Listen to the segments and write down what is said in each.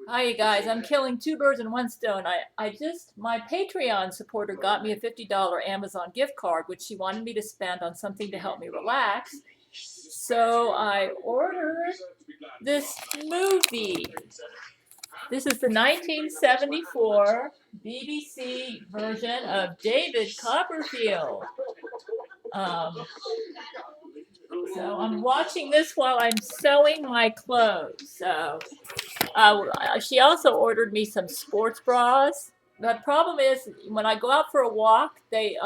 Hi, you guys. I'm killing two birds in one stone. My Patreon supporter got me a $50 Amazon gift card, which she wanted me to spend on something to help me relax. So I ordered this movie. This is the 1974 BBC version of David Copperfield. Um, so I'm watching this while I'm sewing my clothes. She also ordered me some sports bras. The problem is when I go out for a walk, they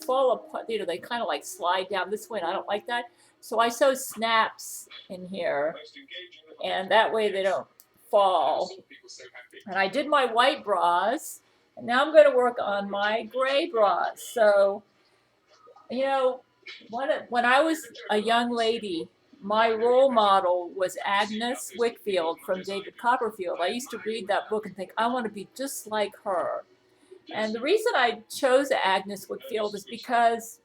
fall apart. You know, they kind of like slide down this way, and I don't like that. So I sew snaps in here, and that way they don't fall. And I did my white bras, and now I'm going to work on my gray bras. So, you know, when I was a young lady, my role model was Agnes Wickfield from David Copperfield. I used to read that book and think, I want to be just like her. And the reason I chose Agnes Wickfield is because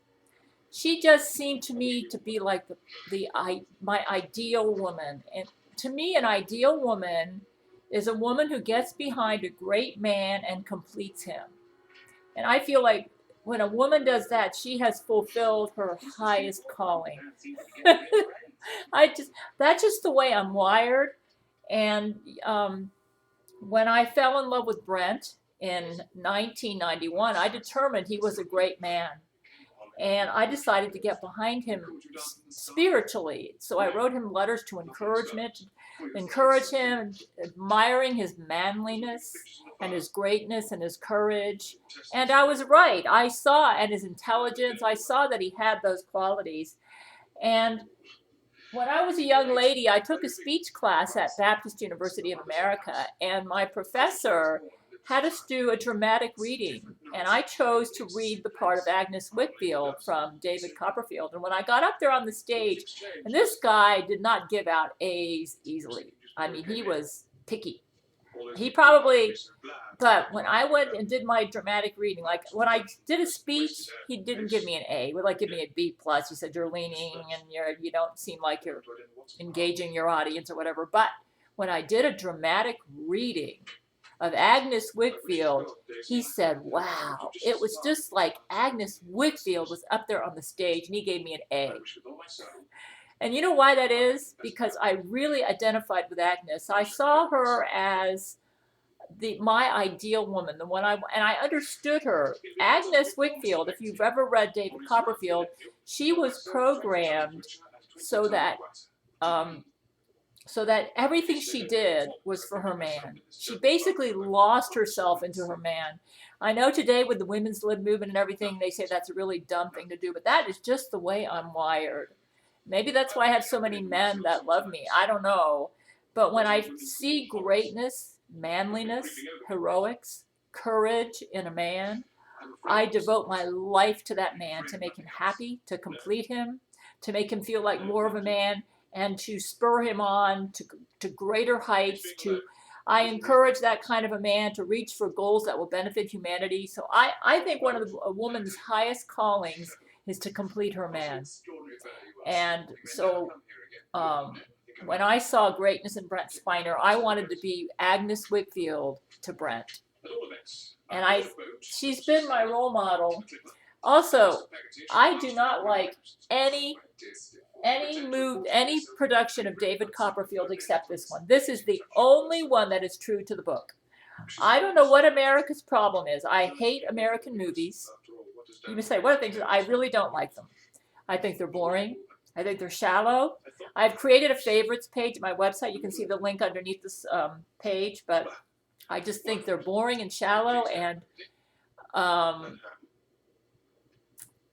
she just seemed to me to be like my ideal woman. And to me, an ideal woman is a woman who gets behind a great man and completes him. And I feel like when a woman does that, she has fulfilled her highest calling. That's just the way I'm wired. And when I fell in love with Brent in 1991, I determined he was a great man. And I decided to get behind him spiritually. So I wrote him letters to encourage him, admiring his manliness and his greatness and his courage. And I was right. I saw, and his intelligence, I saw that he had those qualities. And when I was a young lady, I took a speech class at Baptist University of America, and my professor had us do a dramatic reading, and I chose to read the part of Agnes Wickfield from David Copperfield. And when I got up there on the stage, and this guy did not give out A's easily. I mean, he was picky. He probably, but when I went and did my dramatic reading, like when I did a speech, he didn't give me an A. He would like give me a B plus. He said, you're leaning and you don't seem like you're engaging your audience or whatever. But when I did a dramatic reading of Agnes Wickfield, he said, wow, it was just like Agnes Wickfield was up there on the stage, and he gave me an A. And you know why that is? Because I really identified with Agnes. I saw her as my ideal woman, the one and I understood her. Agnes Wickfield, if you've ever read David Copperfield, she was programmed so that everything she did was for her man. She basically lost herself into her man. I know today with the women's lib movement and everything, they say that's a really dumb thing to do, but that is just the way I'm wired. Maybe that's why I have so many men that love me. I don't know. But when I see greatness, manliness, heroics, courage in a man, I devote my life to that man, to make him happy, to complete him, to make him feel like more of a man, and to spur him on to greater heights. I encourage that kind of a man to reach for goals that will benefit humanity. So I think one of a woman's highest callings is to complete her man. And so when I saw greatness in Brent Spiner, I wanted to be Agnes Wickfield to Brent. And she's been my role model. Also, I do not like any production of David Copperfield except this one. This is the only one that is true to the book. I don't know what America's problem is. I hate American movies. You may say, what are things? I really don't like them. I think they're boring. I think they're shallow. I've created a favorites page at my website. You can see the link underneath this page, but I just think they're boring and shallow. And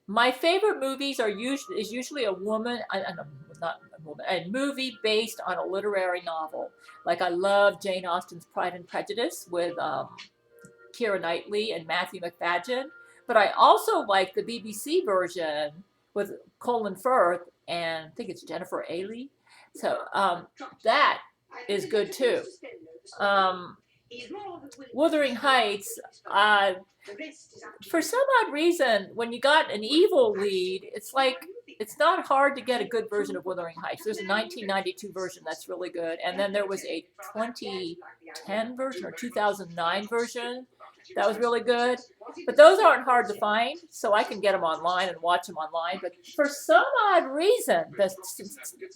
my favorite movies is usually a movie based on a literary novel. Like I love Jane Austen's Pride and Prejudice with Keira Knightley and Matthew McFadden. But I also like the BBC version with Colin Firth and I think it's Jennifer Ailey. So that is good too. Wuthering Heights, for some odd reason, when you got an evil lead, it's like it's not hard to get a good version of Wuthering Heights. There's a 1992 version that's really good, and then there was a 2010 version or 2009 version that was really good. But those aren't hard to find, so I can get them online and watch them online. But for some odd reason, the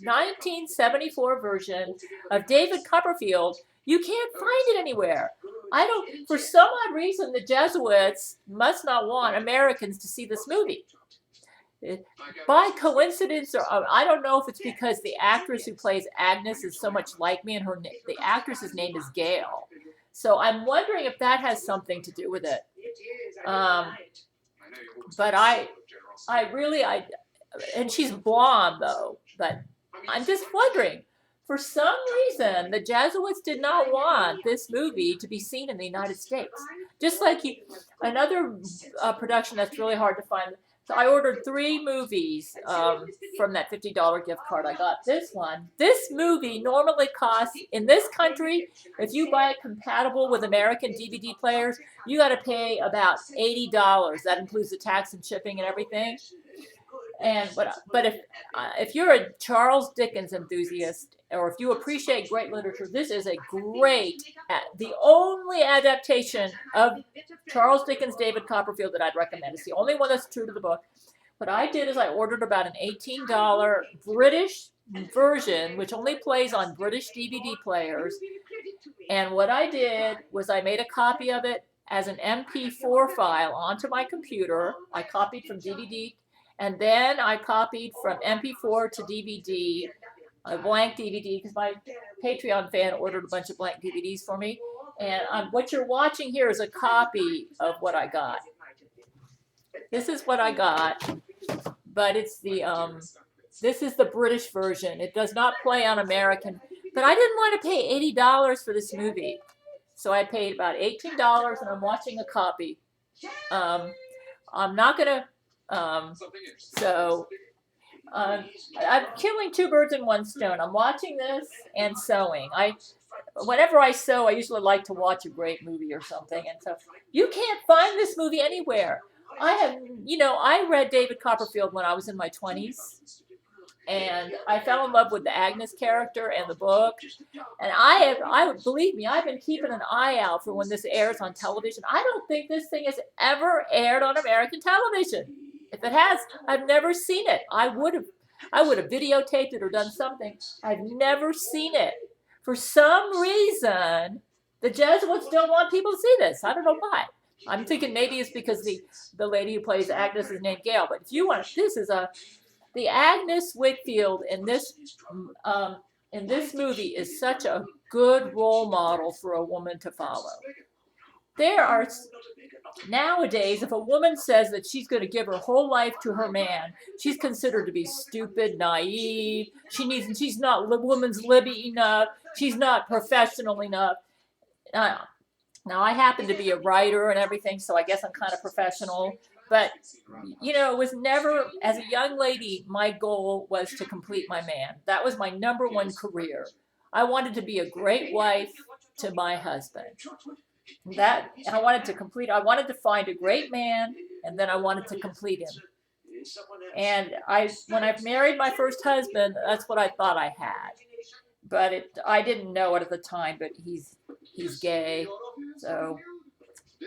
1974 version of David Copperfield, you can't find it anywhere. I don't, for some odd reason, the Jesuits must not want Americans to see this movie. By coincidence, or I don't know if it's because the actress who plays Agnes is so much like me, and the actress's name is Gail. So I'm wondering if that has something to do with it. But and she's blonde though. But I'm just wondering. For some reason, the Jesuits did not want this movie to be seen in the United States. Just like another production that's really hard to find. So I ordered 3 movies from that $50 gift card. I got this one. This movie normally costs, in this country, if you buy it compatible with American DVD players, you got to pay about $80. That includes the tax and shipping and everything. But if you're a Charles Dickens enthusiast, or if you appreciate great literature, this is a great, the only adaptation of Charles Dickens' David Copperfield that I'd recommend. It's the only one that's true to the book. What I did is I ordered about an $18 British version, which only plays on British DVD players. And what I did was I made a copy of it as an MP4 file onto my computer. I copied from DVD, and then I copied from MP4 to DVD, a blank DVD, because my Patreon fan ordered a bunch of blank DVDs for me. And what you're watching here is a copy of what I got. This is what I got, but it's this is the British version. It does not play on American, but I didn't want to pay $80 for this movie. So I paid about $18, and I'm watching a copy. I'm not going to, I'm killing 2 birds in one stone. I'm watching this and sewing. Whenever I sew, I usually like to watch a great movie or something. And so you can't find this movie anywhere. I read David Copperfield when I was in my 20s. And I fell in love with the Agnes character and the book. And believe me, I've been keeping an eye out for when this airs on television. I don't think this thing has ever aired on American television. If it has, I've never seen it. I would have videotaped it or done something. I've never seen it. For some reason, the Jesuits don't want people to see this. I don't know why. I'm thinking maybe it's because the lady who plays Agnes is named Gail. But if you want, the Agnes Wickfield in this movie is such a good role model for a woman to follow. There are nowadays, if a woman says that she's going to give her whole life to her man, she's considered to be stupid, naive. She's not woman's libby enough. She's not professional enough. Now I happen to be a writer and everything, so I guess I'm kind of professional. But, it was never, as a young lady, my goal was to complete my man. That was my number one career. I wanted to be a great wife to my husband. I wanted to find a great man, and then I wanted to complete him. And when I married my first husband, that's what I thought I had. But I didn't know it at the time, but he's gay, so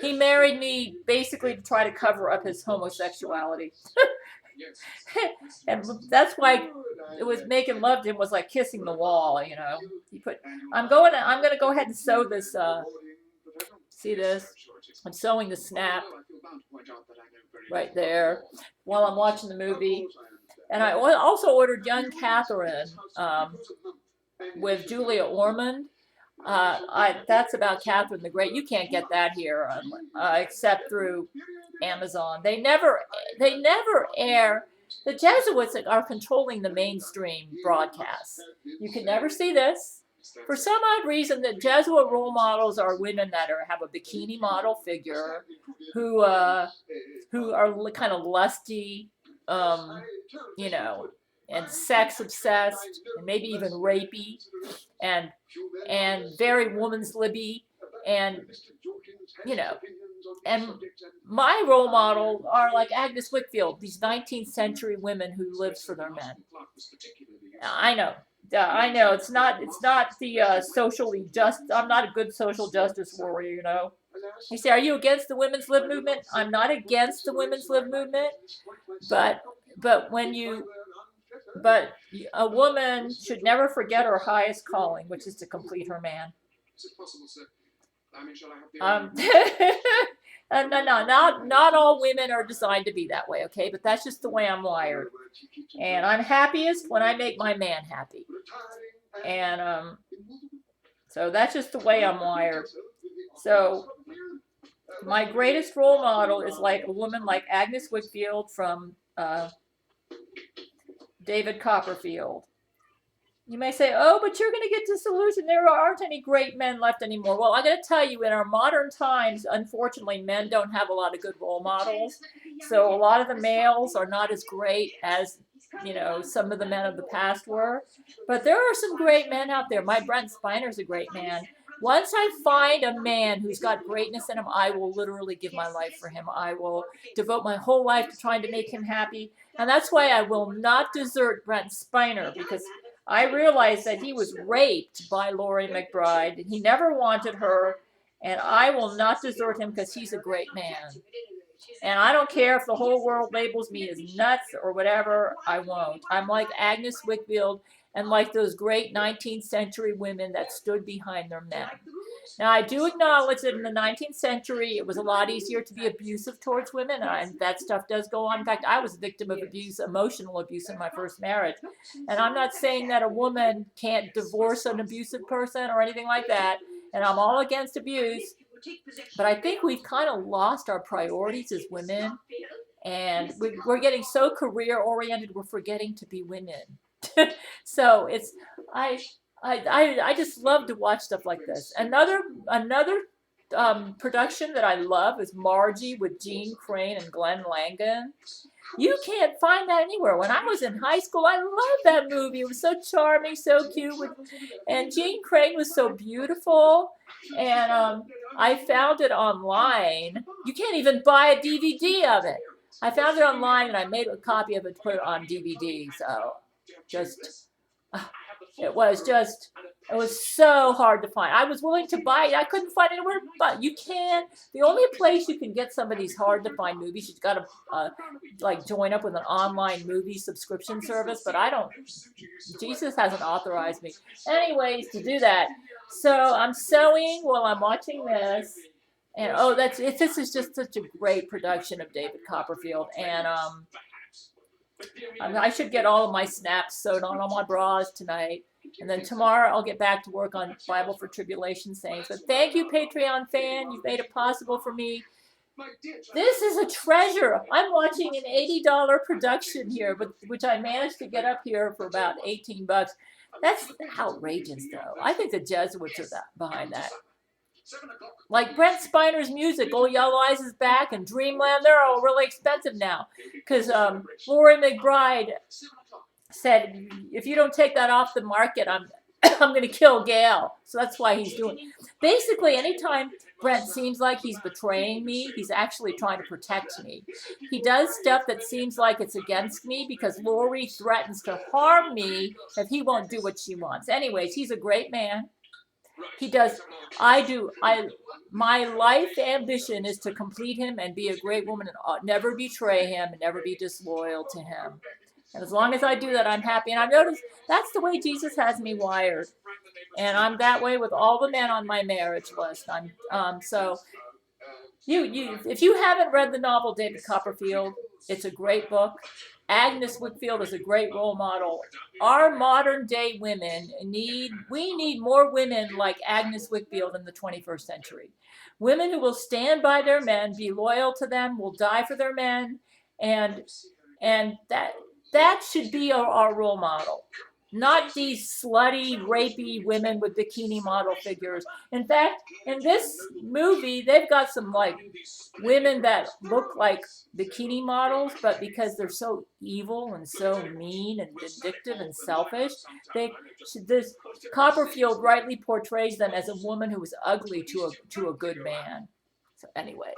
he married me basically to try to cover up his homosexuality. And that's why it was making love to him was like kissing the wall, I'm going to go ahead and sew this, see this? I'm sewing the snap right there while I'm watching the movie. And I also ordered Young Catherine with Julia Ormond. That's about Catherine the Great. You can't get that here except through Amazon. They never air. The Jesuits are controlling the mainstream broadcasts. You can never see this. For some odd reason, the Jesuit role models are women that have a bikini model figure, who are kind of lusty, and sex obsessed, and maybe even rapey, and very woman's libby, and you know, and my role models are like Agnes Wickfield, these 19th century women who lived for their men. I know. I know it's not the socially just. I'm not a good social justice warrior, you know. You say, are you against the women's lib movement? I'm not against the women's lib movement, but when you but a woman should never forget her highest calling, which is to complete her man. No, not all women are designed to be that way, okay? But that's just the way I'm wired, and I'm happiest when I make my man happy, and so that's just the way I'm wired. So my greatest role model is like a woman like Agnes Wickfield from David Copperfield. You may say, oh, but you're going to get disillusioned. There aren't any great men left anymore. Well, I got to tell you, in our modern times, unfortunately, men don't have a lot of good role models. So a lot of the males are not as great as, you know, some of the men of the past were. But there are some great men out there. My Brent Spiner's a great man. Once I find a man who's got greatness in him, I will literally give my life for him. I will devote my whole life to trying to make him happy. And that's why I will not desert Brent Spiner, because I realized that he was raped by Laurie McBride. He never wanted her, and I will not desert him because he's a great man. And I don't care if the whole world labels me as nuts or whatever, I won't. I'm like Agnes Wickfield and like those great 19th century women that stood behind their men. Now, I do acknowledge that in the 19th century, it was a lot easier to be abusive towards women, and that stuff does go on. In fact, I was a victim of abuse, emotional abuse, in my first marriage. And I'm not saying that a woman can't divorce an abusive person or anything like that, and I'm all against abuse, but I think we've kind of lost our priorities as women, and we're getting so career-oriented, we're forgetting to be women. So it's, I just love to watch stuff like this. Another production that I love is Margie with Jean Crane and Glenn Langan. You can't find that anywhere. When I was in high school, I loved that movie. It was so charming, so cute, and Jean Crane was so beautiful. And I found it online. You can't even buy a DVD of it. I found it online, and I made a copy of it to put it on DVD. So it was so hard to find. I was willing to buy it. I couldn't find it anywhere, but you can. The only place you can get some of these hard to find movies, you've got to like join up with an online movie subscription service, but I don't. Jesus hasn't authorized me. Anyways, to do that. So I'm sewing while I'm watching this. And this is just such a great production of David Copperfield. And I should get all of my snaps sewed on all my bras tonight. And then tomorrow I'll get back to work on Bible for Tribulation Saints. But thank you, Patreon fan. You've made it possible for me. This is a treasure. I'm watching an $80 production here, which I managed to get up here for about $18. That's outrageous, though. I think the Jesuits are behind that. Like Brent Spiner's music, Old Yellow Eyes is back, and Dreamland, they're all really expensive now. Because Laurie McBride said, if you don't take that off the market, I'm going to kill Gail. So that's why he's doing it. Basically, anytime Brent seems like he's betraying me, he's actually trying to protect me. He does stuff that seems like it's against me because Laurie threatens to harm me if he won't do what she wants. Anyways, he's a great man. He does. My life ambition is to complete him and be a great woman and never betray him and never be disloyal to him. And as long as I do that, I'm happy. And I've noticed that's the way Jesus has me wired. And I'm that way with all the men on my marriage list. So if you haven't read the novel David Copperfield, it's a great book. Agnes Wickfield is a great role model. Our modern day women we need more women like Agnes Wickfield in the 21st century. Women who will stand by their men, be loyal to them, will die for their men, and that should be our role model. not these slutty, rapey women with bikini model figures. In fact, in this movie, they've got some like women that look like bikini models, but because they're so evil and so mean and vindictive and selfish, they this Copperfield rightly portrays them as a woman who was ugly to a good man. So, anyways.